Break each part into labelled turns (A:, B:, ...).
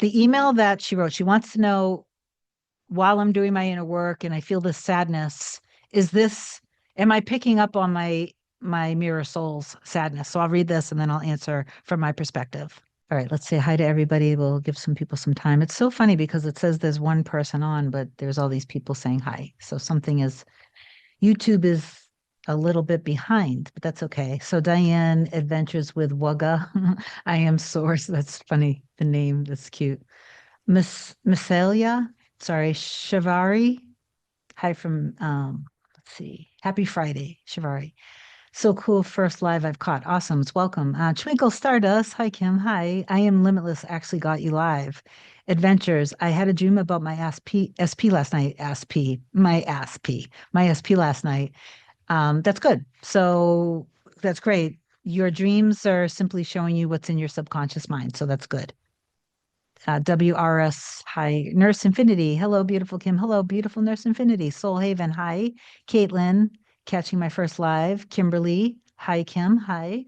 A: the email that she wrote, she wants to know, while I'm doing my inner work and I feel this sadness, am I picking up on my mirror soul's sadness? So I'll read this and then I'll answer from my perspective. All right, let's say hi to everybody. We'll give some people some time. It's so funny because it says there's one person on, but there's all these people saying hi. So YouTube is a little bit behind, but that's okay. So Diane Adventures with Wugga. I am Source. That's funny. The name, that's cute. Missalia, sorry, Shivari. Hi from let's see. Happy Friday, Shivari. So cool. First live I've caught. Awesome. It's welcome. Twinkle Stardust. Hi, Kim. Hi. I am Limitless. Actually got you live. Adventures. I had a dream about my SP last night. My SP last night. That's good. So that's great. Your dreams are simply showing you what's in your subconscious mind. So that's good. WRS, hi. Nurse Infinity. Hello, beautiful Kim. Hello, beautiful Nurse Infinity. Soul Haven, hi. Caitlin, catching my first live. Kimberly, hi, Kim. Hi.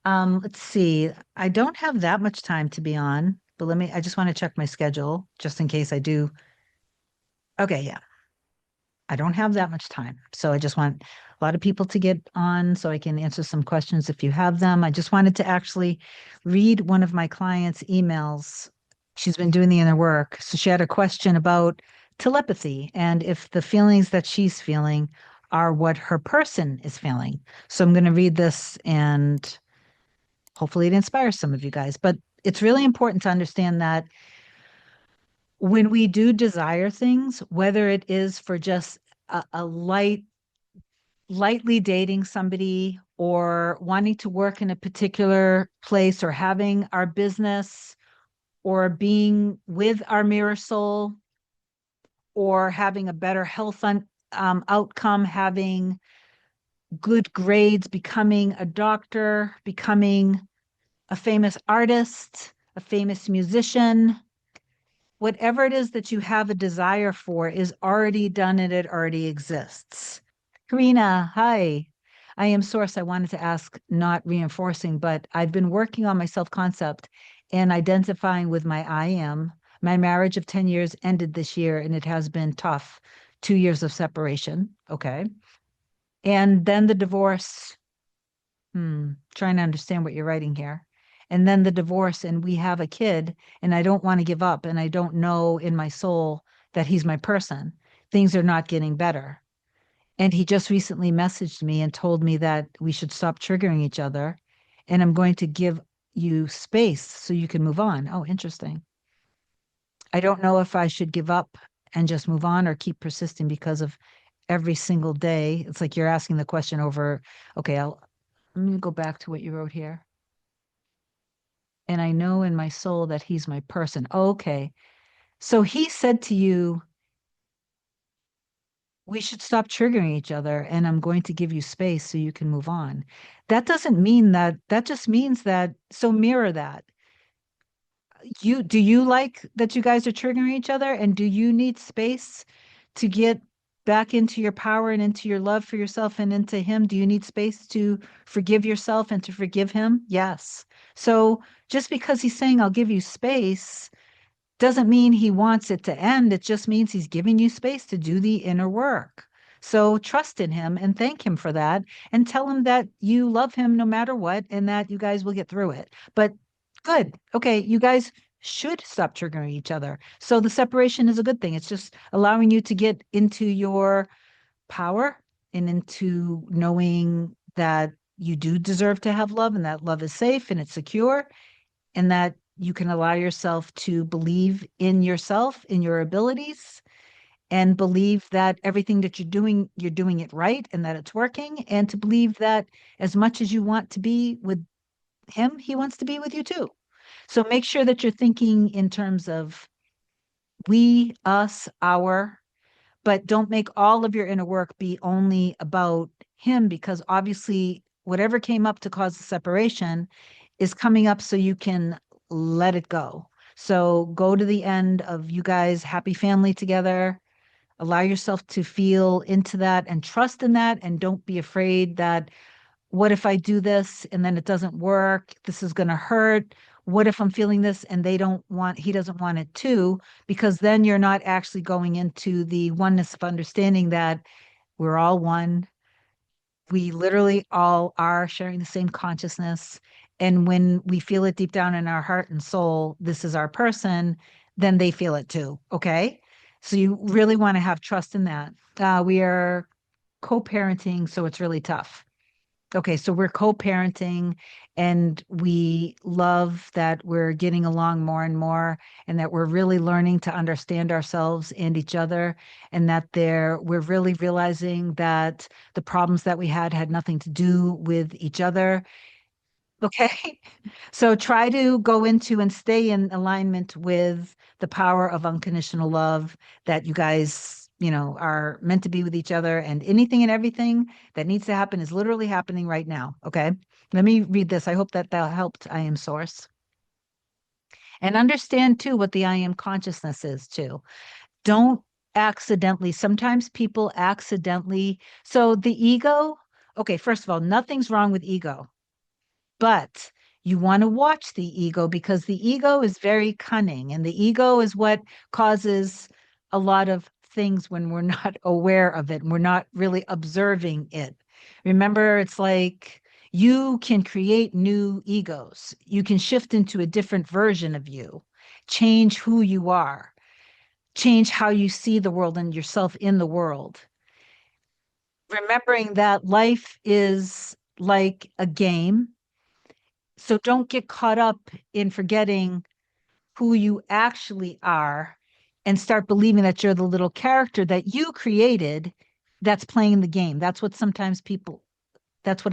A: Let's see. I don't have that much time to be on, but I just want to check my schedule just in case I do. Okay, yeah. I don't have that much time. So I just want a lot of people to get on so I can answer some questions if you have them. I just wanted to actually read one of my clients' emails. She's been doing the inner work. So she had a question about telepathy and if the feelings that she's feeling are what her person is feeling. So I'm going to read this and hopefully it inspires some of you guys. But it's really important to understand that when we do desire things, whether it is for just a lightly dating somebody or wanting to work in a particular place or having our business or being with our mirror soul or having a better health outcome, having good grades, becoming a doctor, becoming a famous artist, a famous musician, whatever it is that you have a desire for is already done and it already exists. Karina, hi. I am Source. I wanted to ask, not reinforcing, but I've been working on my self-concept and identifying with my I am. My marriage of 10 years ended this year and it has been tough. 2 years of separation. Okay. And then the divorce. Trying to understand what you're writing here. And then the divorce, and we have a kid, and I don't want to give up, and I don't know in my soul that he's my person. Things are not getting better. And he just recently messaged me and told me that we should stop triggering each other, and I'm going to give you space so you can move on. Oh, interesting. I don't know if I should give up and just move on or keep persisting because of every single day. It's like you're asking the question over, okay, let me go back to what you wrote here. And I know in my soul that he's my person. Okay. So he said to you, we should stop triggering each other and I'm going to give you space so you can move on. That doesn't mean that just means that. So mirror that. Do you like that you guys are triggering each other and do you need space to get back into your power and into your love for yourself and into him? Do you need space to forgive yourself and to forgive him? Yes. So just because he's saying, I'll give you space, doesn't mean he wants it to end. It just means he's giving you space to do the inner work. So trust in him and thank him for that and tell him that you love him no matter what and that you guys will get through it. But good. Okay, you guys should stop triggering each other. So the separation is a good thing. It's just allowing you to get into your power and into knowing that you do deserve to have love and that love is safe and it's secure and that you can allow yourself to believe in yourself, in your abilities, and believe that everything that you're doing it right and that it's working, and to believe that as much as you want to be with him, he wants to be with you too. So make sure that you're thinking in terms of we, us, our, but don't make all of your inner work be only about him because obviously whatever came up to cause the separation is coming up so you can let it go. So go to the end of you guys happy family together. Allow yourself to feel into that and trust in that and don't be afraid that what if I do this and then it doesn't work? This is going to hurt. what if I'm feeling this and he doesn't want it too? Because then you're not actually going into the oneness of understanding that we're all one. We literally all are sharing the same consciousness. And when we feel it deep down in our heart and soul, this is our person, then they feel it too. Okay. So you really want to have trust in that. We are co-parenting, so it's really tough. Okay, so we're co-parenting and we love that we're getting along more and more and that we're really learning to understand ourselves and each other and that we're really realizing that the problems that we had nothing to do with each other. Okay. So try to go into and stay in alignment with the power of unconditional love that you guys, are meant to be with each other. And anything and everything that needs to happen is literally happening right now. Okay. Let me read this. I hope that helped I am source. And understand too what the I am consciousness is too. Don't accidentally, sometimes people accidentally. So the ego, okay, first of all, nothing's wrong with ego. But you want to watch the ego because the ego is very cunning and the ego is what causes a lot of things when we're not aware of it and we're not really observing it. Remember, it's like you can create new egos. You can shift into a different version of you, change who you are, change how you see the world and yourself in the world. Remembering that life is like a game, so don't get caught up in forgetting who you actually are and start believing that you're the little character that you created that's playing the game. That's what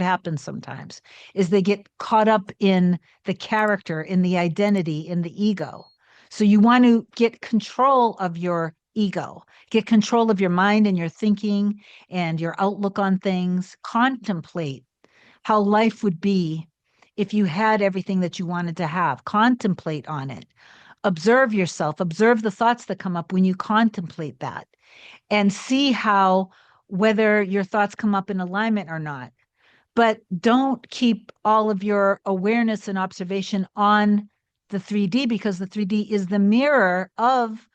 A: happens sometimes, is they get caught up in the character, in the identity, in the ego. So you want to get control of your ego, get control of your mind and your thinking and your outlook on things. Contemplate how life would be if you had everything that you wanted to have. Contemplate on it. Observe yourself, observe the thoughts that come up when you contemplate that, and see how whether your thoughts come up in alignment or not. But don't keep all of your awareness and observation on the 3D because the 3D is the mirror of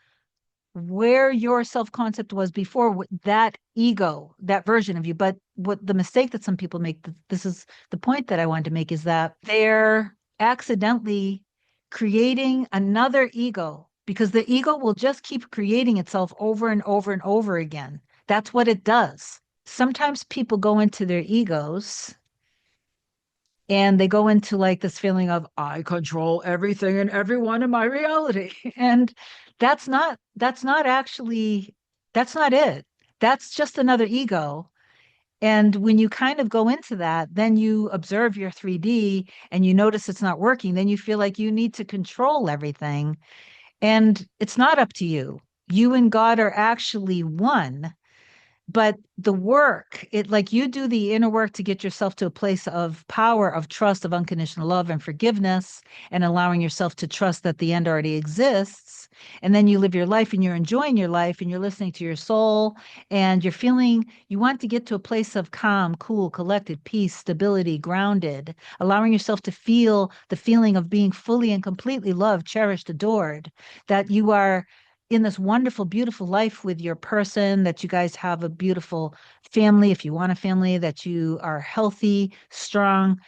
A: where your self-concept was before that ego, that version of you. But what the mistake that some people make, this is the point that I wanted to make, is that they're accidentally creating another ego because the ego will just keep creating itself over and over and over again. That's what it does. Sometimes people go into their egos and they go into like this feeling of I control everything and everyone in my reality. And that's not it. That's just another ego. And when you kind of go into that, then you observe your 3D and you notice it's not working, then you feel like you need to control everything. And it's not up to you. You and God are actually one. But the work, it like you do the inner work to get yourself to a place of power, of trust, of unconditional love and forgiveness, and allowing yourself to trust that the end already exists. And then you live your life and you're enjoying your life and you're listening to your soul and you're feeling you want to get to a place of calm, cool, collected, peace, stability, grounded, allowing yourself to feel the feeling of being fully and completely loved, cherished, adored, that you are in this wonderful, beautiful life with your person, that you guys have a beautiful family, if you want a family, that you are healthy, strong.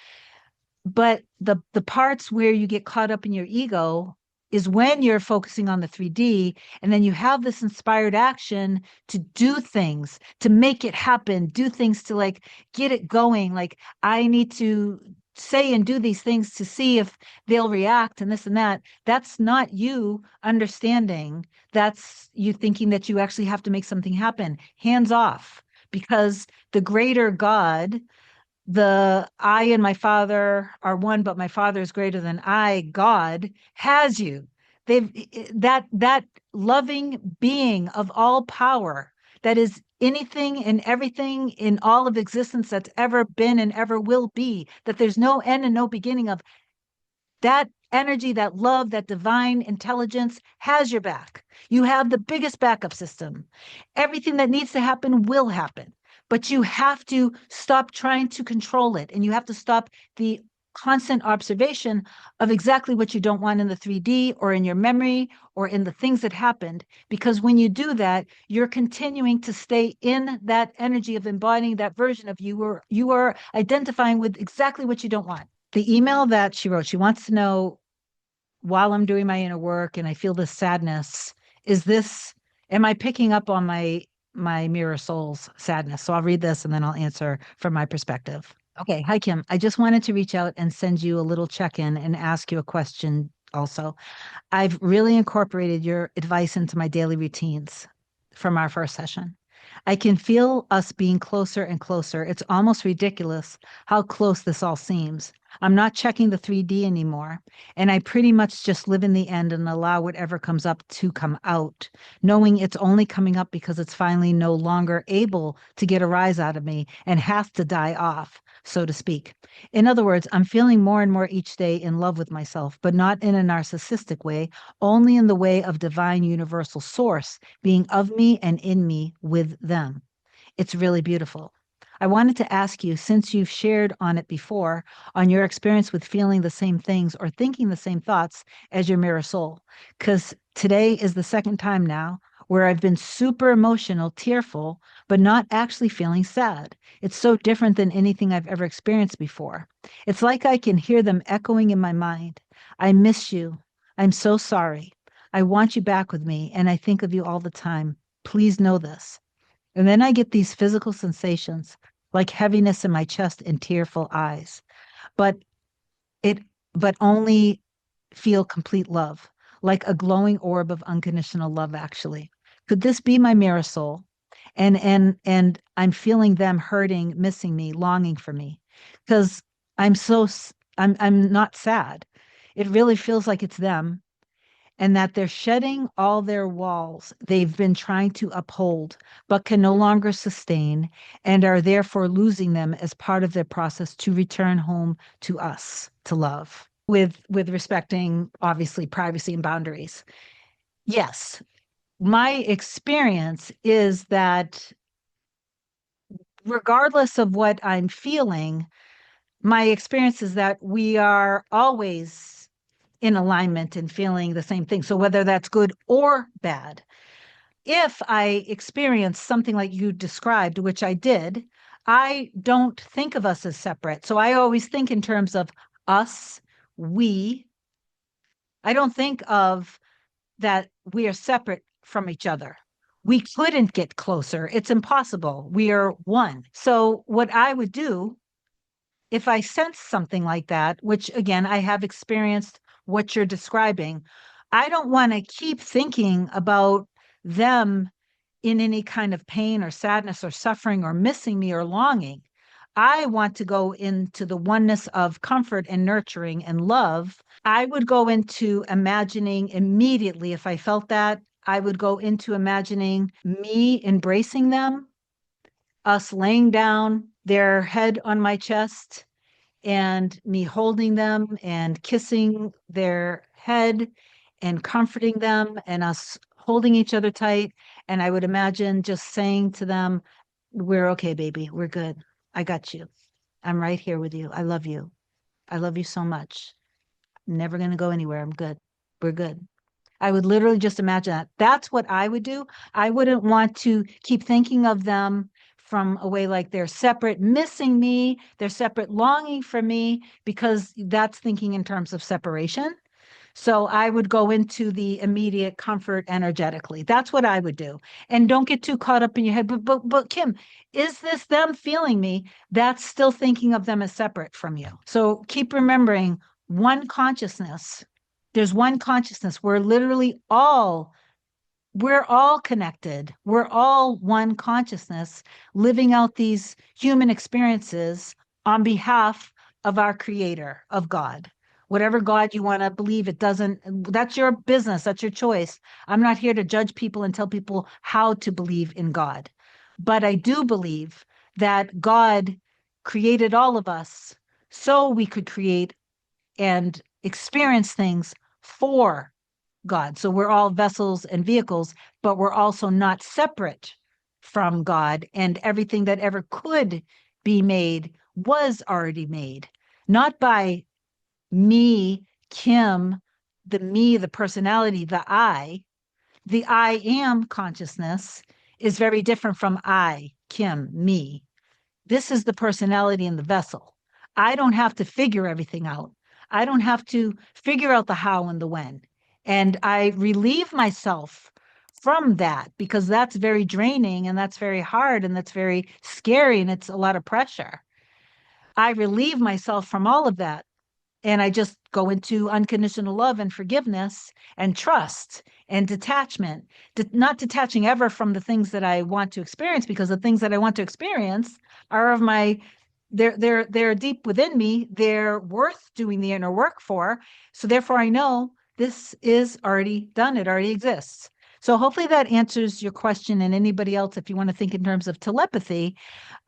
A: But the parts where you get caught up in your ego is when you're focusing on the 3D, and then you have this inspired action to do things, to make it happen, do things to like get it going. Like I need to say and do these things to see if they'll react and this and that. That's not you understanding. That's you thinking that you actually have to make something happen. Hands off, because the greater God, the I and my Father are one, but my Father is greater than I, God has you. They've that loving being of all power that is anything and everything in all of existence that's ever been and ever will be, that there's no end and no beginning of that energy, that love, that divine intelligence has your back. You have the biggest backup system. Everything that needs to happen will happen, but you have to stop trying to control it and you have to stop the constant observation of exactly what you don't want in the 3D or in your memory or in the things that happened. Because when you do that, you're continuing to stay in that energy of embodying that version of you, or you are identifying with exactly what you don't want. The email that she wrote, she wants to know, while I'm doing my inner work and I feel this sadness, am I picking up on my mirror soul's sadness? So I'll read this and then I'll answer from my perspective. Okay. Hi, Kim. I just wanted to reach out and send you a little check-in and ask you a question also. I've really incorporated your advice into my daily routines from our first session. I can feel us being closer and closer. It's almost ridiculous how close this all seems. I'm not checking the 3D anymore, and I pretty much just live in the end and allow whatever comes up to come out, knowing it's only coming up because it's finally no longer able to get a rise out of me and has to die off, so to speak. In other words, I'm feeling more and more each day in love with myself, but not in a narcissistic way, only in the way of divine universal source being of me and in me with them. It's really beautiful. I wanted to ask you, since you've shared on it before, on your experience with feeling the same things or thinking the same thoughts as your mirror soul, because today is the second time now where I've been super emotional, tearful, but not actually feeling sad. It's so different than anything I've ever experienced before. It's like I can hear them echoing in my mind. I miss you. I'm so sorry. I want you back with me, and I think of you all the time. Please know this. And then I get these physical sensations like heaviness in my chest and tearful eyes, but it, but only feel complete love, like a glowing orb of unconditional love, actually. Could this be my mirror soul? And I'm feeling them hurting, missing me, longing for me. Because I'm not sad. It really feels like it's them, and that they're shedding all their walls they've been trying to uphold, but can no longer sustain, and are therefore losing them as part of their process to return home to us, to love, with respecting, obviously, privacy and boundaries. Yes, my experience is that regardless of what I'm feeling, my experience is that we are always in alignment and feeling the same thing. So whether that's good or bad, if I experience something like you described, which I did, I don't think of us as separate. So I always think in terms of us, we. I don't think of that we are separate from each other. We couldn't get closer. It's impossible. We are one. So what I would do if I sense something like that, which again, I have experienced what you're describing, I don't want to keep thinking about them in any kind of pain or sadness or suffering or missing me or longing. I want to go into the oneness of comfort and nurturing and love. I would go into imagining immediately, if I felt that, I would go into imagining me embracing them, us laying down, their head on my chest, and me holding them and kissing their head and comforting them and us holding each other tight. And I would imagine just saying to them, we're okay, baby. We're good. I got you. I'm right here with you. I love you. I love you so much. I'm never going to go anywhere. I'm good. We're good. I would literally just imagine that. That's what I would do. I wouldn't want to keep thinking of them from a way like they're separate, missing me, they're separate, longing for me, because that's thinking in terms of separation. So I would go into the immediate comfort energetically. That's what I would do. And don't get too caught up in your head. But Kim, is this them feeling me? That's still thinking of them as separate from you. So keep remembering one consciousness. There's one consciousness. We're all connected. We're all one consciousness living out these human experiences on behalf of our creator, of God. Whatever God you want to believe, that's your business, that's your choice. I'm not here to judge people and tell people how to believe in God. But I do believe that God created all of us so we could create and experience things for God. So we're all vessels and vehicles, but we're also not separate from God. And everything that ever could be made was already made. not by me, Kim, the personality, the I am consciousness is very different from I, Kim, me. This is the personality in the vessel. I don't have to figure everything out. I don't have to figure out the how and the when. And I relieve myself from that because that's very draining and that's very hard and that's very scary and it's a lot of pressure. I relieve myself from all of that and I just go into unconditional love and forgiveness and trust and detachment, not detaching ever from the things that I want to experience, because the things that I want to experience are of my, they're deep within me. They're worth doing the inner work for. So therefore I know this is already done. It already exists. So hopefully that answers your question. And anybody else, if you want to think in terms of telepathy,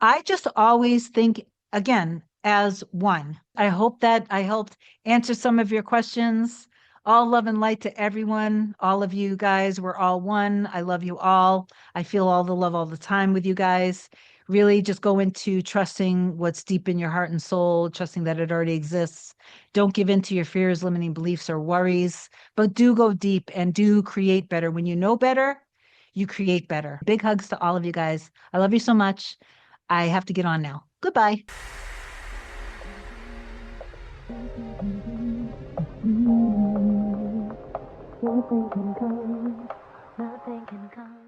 A: I just always think, again, as one. I hope that I helped answer some of your questions. All love and light to everyone. All of you guys, we're all one. I love you all. I feel all the love all the time with you guys. Really just go into trusting what's deep in your heart and soul, trusting that it already exists. Don't give in to your fears, limiting beliefs, or worries, but do go deep and do create better. When you know better, you create better. Big hugs to all of you guys. I love you so much. I have to get on now. Goodbye. Nothing can come, nothing can come.